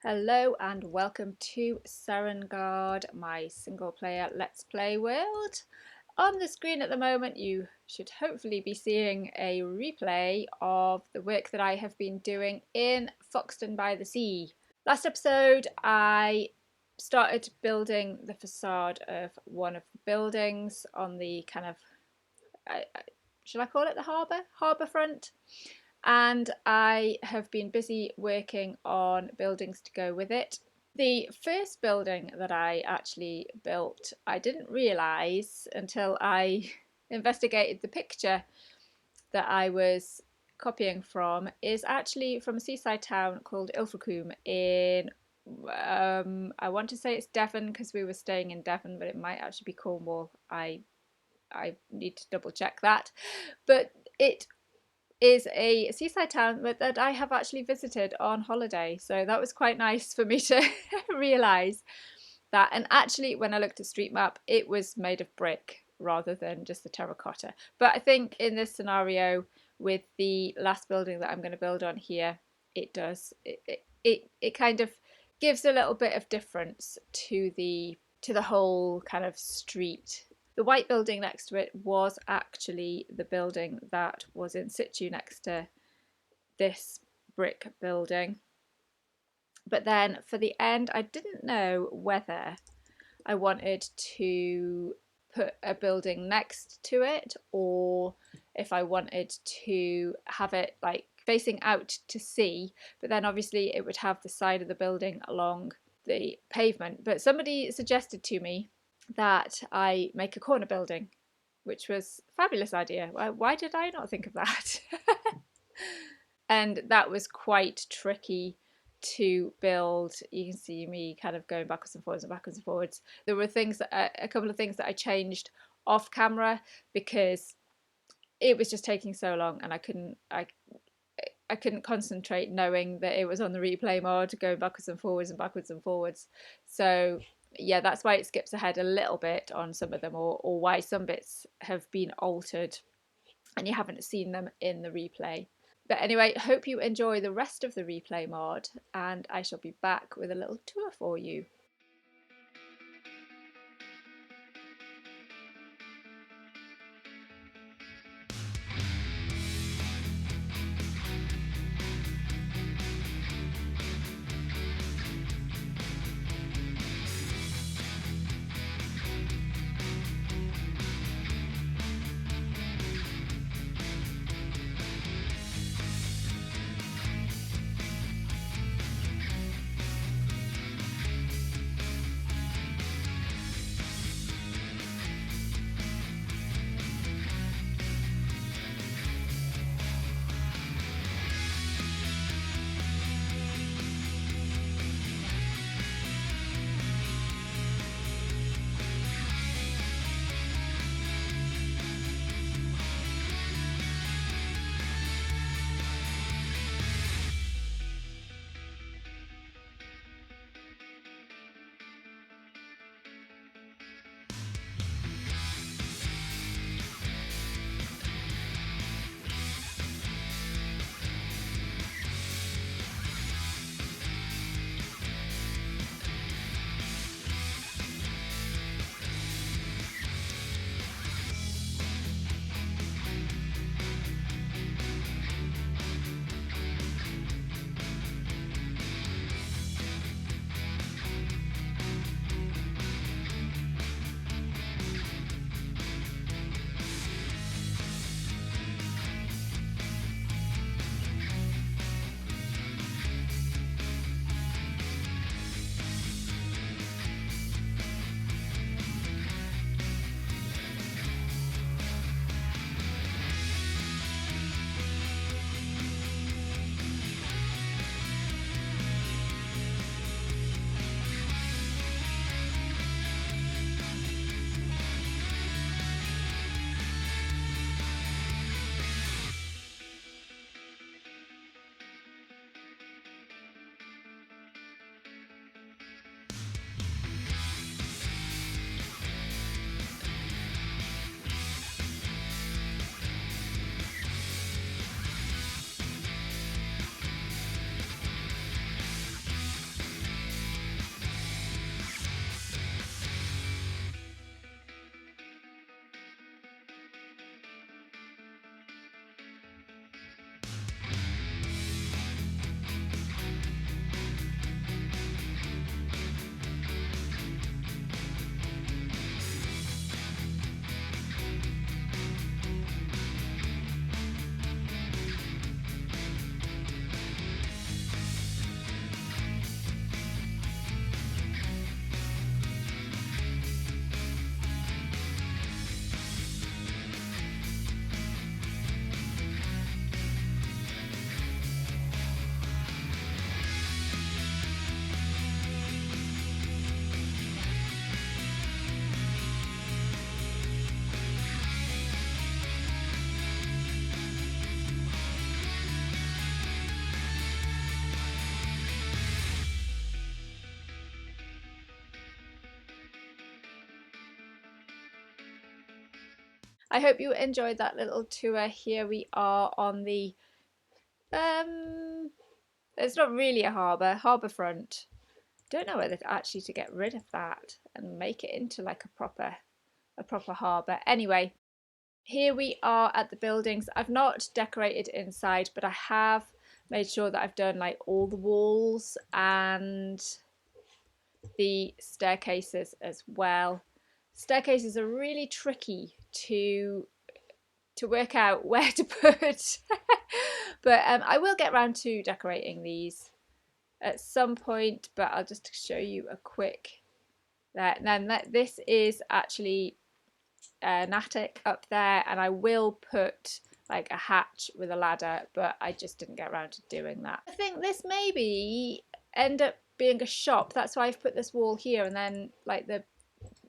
Hello and welcome to Serengard, my single player Let's Play world. On the screen at the moment you should hopefully be seeing a replay of the work that I have been doing in Foxton by the sea. Last episode I started building the facade of one of the buildings on the kind of, should I call it the harbour front? And I have been busy working on buildings to go with it. The first building that I actually built, I didn't realise until I investigated the picture that I was copying from, is actually from a seaside town called Ifracombe in, I want to say it's Devon because we were staying in Devon, but it might actually be Cornwall. I need to double check that. But it is a seaside town that I have actually visited on holiday. So that was quite nice for me to realise that. And actually, when I looked at Street Map, it was made of brick rather than just the terracotta. But I think in this scenario, with the last building that I'm going to build on here, it does. It kind of gives a little bit of difference to the whole kind of street. The white building next to it was actually the building that was in situ next to this brick building. But then for the end, I didn't know whether I wanted to put a building next to it or if I wanted to have it like facing out to sea, but then obviously it would have the side of the building along the pavement. But somebody suggested to me that I make a corner building, which was a fabulous idea. Why did I not think of that? And that was quite tricky to build. You can see me kind of going backwards and forwards and backwards and forwards. There were things a couple of things that I changed off camera because it was just taking so long and I couldn't concentrate knowing that it was on the replay mode, going backwards and forwards and backwards and forwards. So yeah, that's why it skips ahead a little bit on some of them, or why some bits have been altered and you haven't seen them in the replay. But anyway, hope you enjoy the rest of the replay mod, and I shall be back with a little tour for you. I hope you enjoyed that little tour. Here we are on the it's not really a harbour front. Don't know whether actually to get rid of that and make it into like a proper harbour. Anyway, here we are at the buildings. I've not decorated inside, but I have made sure that I've done like all the walls and the staircases as well. Staircases are really tricky to work out where to put but I will get around to decorating these at some point, but I'll just show you a quick there. And then this is actually an attic up there, and I will put like a hatch with a ladder, but I just didn't get around to doing that. I think this maybe end up being a shop. That's why I've put this wall here, and then like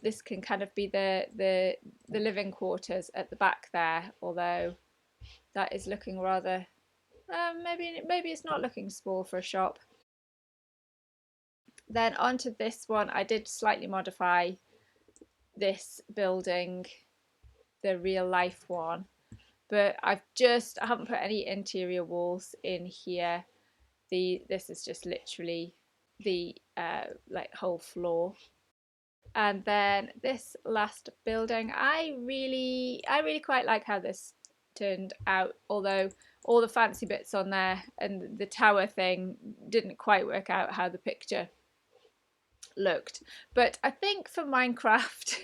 this can kind of be the living quarters at the back there, although that is looking rather maybe it's not looking small for a shop. Then onto this one, I did slightly modify this building, the real life one, but I haven't put any interior walls in here. This is just literally the like whole floor. And then this last building, I really quite like how this turned out, although all the fancy bits on there and the tower thing didn't quite work out how the picture looked. But I think for Minecraft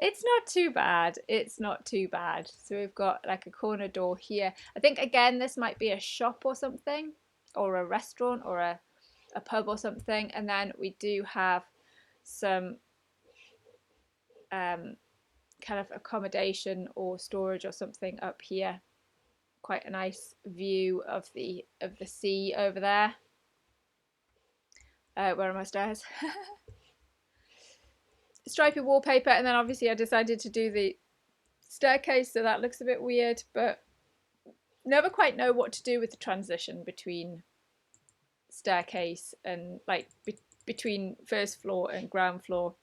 it's not too bad. It's not too bad. So we've got like a corner door here. I think again this might be a shop or something, or a restaurant, or a pub or something. And then we do have some kind of accommodation or storage or something up here. Quite a nice view of the sea over there. Where are my stairs? Stripy wallpaper, and then obviously I decided to do the staircase, so that looks a bit weird, but never quite know what to do with the transition between staircase and like between first floor and ground floor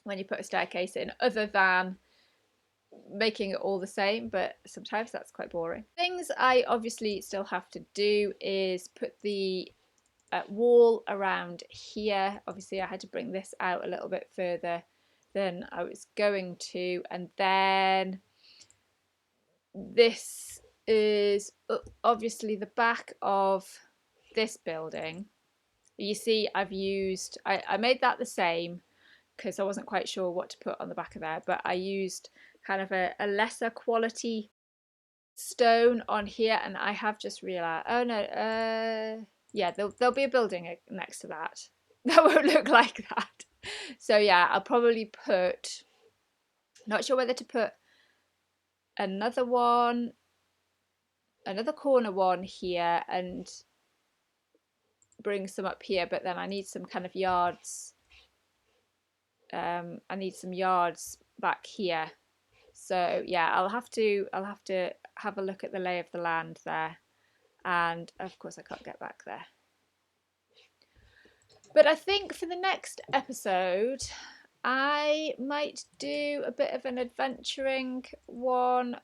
when you put a staircase in, other than making it all the same, but sometimes that's quite boring. Things I obviously still have to do is put the wall around here. Obviously I had to bring this out a little bit further than I was going to, and then this is obviously the back of this building. You see I made that the same because I wasn't quite sure what to put on the back of there, but I used kind of a lesser quality stone on here, and I have just realised, oh no, yeah, there'll be a building next to that that won't look like that. So yeah, I'll probably put, not sure whether to put another corner one here and bring some up here, but then I need some kind of yards. I need some yards back here. So yeah, I'll have to have a look at the lay of the land there, and of course I can't get back there. But I think for the next episode I might do a bit of an adventuring one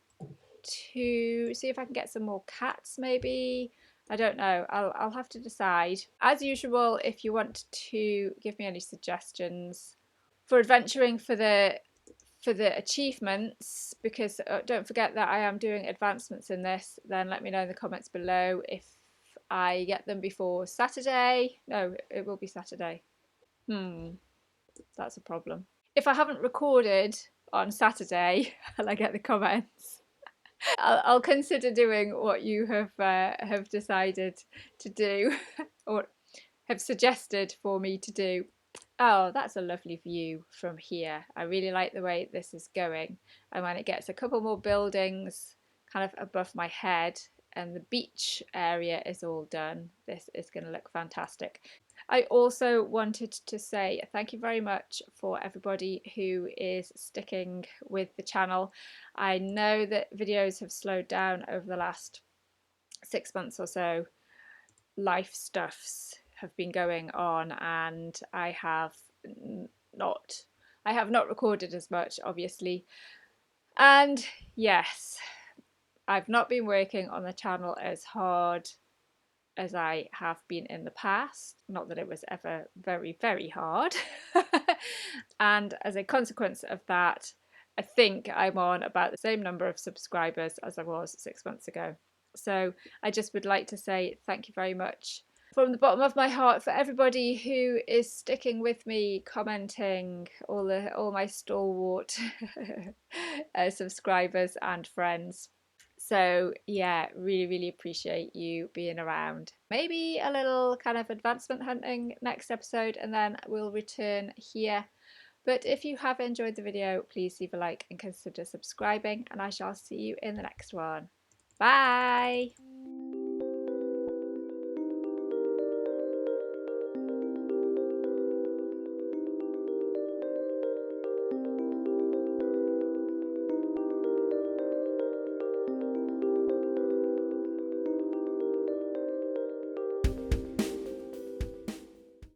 to see if I can get some more cats maybe. I don't know. I'll have to decide. As usual, if you want to give me any suggestions for adventuring for the achievements, because don't forget that I am doing advancements in this, then let me know in the comments below if I get them before Saturday. No, it will be Saturday. That's a problem. If I haven't recorded on Saturday and I get the comments, I'll consider doing what you have decided to do or have suggested for me to do. Oh, that's a lovely view from here. I really like the way this is going. And when it gets a couple more buildings kind of above my head and the beach area is all done, this is going to look fantastic. I also wanted to say thank you very much for everybody who is sticking with the channel. I know that videos have slowed down over the last 6 months or so. Life stuffs have been going on, and I have not recorded as much, obviously. And yes, I've not been working on the channel as hard as I have been in the past. Not that it was ever very, very hard. And as a consequence of that, I think I'm on about the same number of subscribers as I was 6 months ago. So I just would like to say thank you very much from the bottom of my heart for everybody who is sticking with me, commenting, all my stalwart subscribers and friends. So yeah, really, really appreciate you being around. Maybe a little kind of advancement hunting next episode, and then we'll return here. But if you have enjoyed the video, please leave a like and consider subscribing, and I shall see you in the next one. Bye!